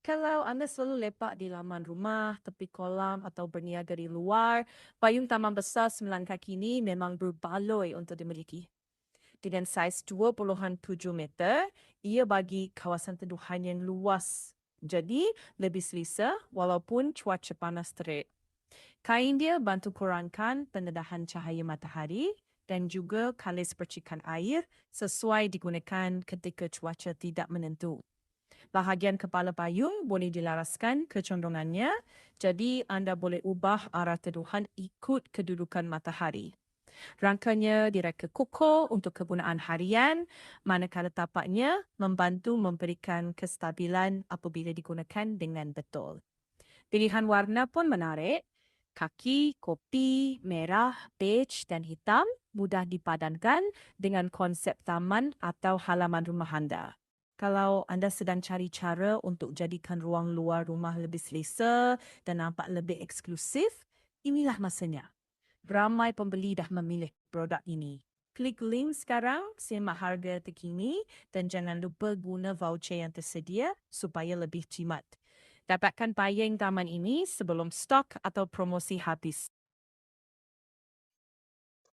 Kalau anda selalu lepak di laman rumah, tepi kolam atau berniaga di luar, payung taman besar 9 kaki ini memang berbaloi untuk dimiliki. Dengan saiz 2.7 meter, ia bagi kawasan teduhan yang luas. Jadi, lebih selesa walaupun cuaca panas terik. Kain dia bantu kurangkan pendedahan cahaya matahari dan juga kalis percikan air sesuai digunakan ketika cuaca tidak menentu. Bahagian kepala payung boleh dilaraskan kecondongannya, jadi anda boleh ubah arah teduhan ikut kedudukan matahari. Rangkanya direka kukuh untuk kegunaan harian, manakala tapaknya membantu memberikan kestabilan apabila digunakan dengan betul. Pilihan warna pun menarik. Kaki, kopi, merah, beige dan hitam mudah dipadankan dengan konsep taman atau halaman rumah anda. Kalau anda sedang cari cara untuk jadikan ruang luar rumah lebih selesa dan nampak lebih eksklusif, inilah masanya. Ramai pembeli dah memilih produk ini. Klik link sekarang, simak harga terkini dan jangan lupa guna voucher yang tersedia supaya lebih jimat. Dapatkan payung taman ini sebelum stok atau promosi habis.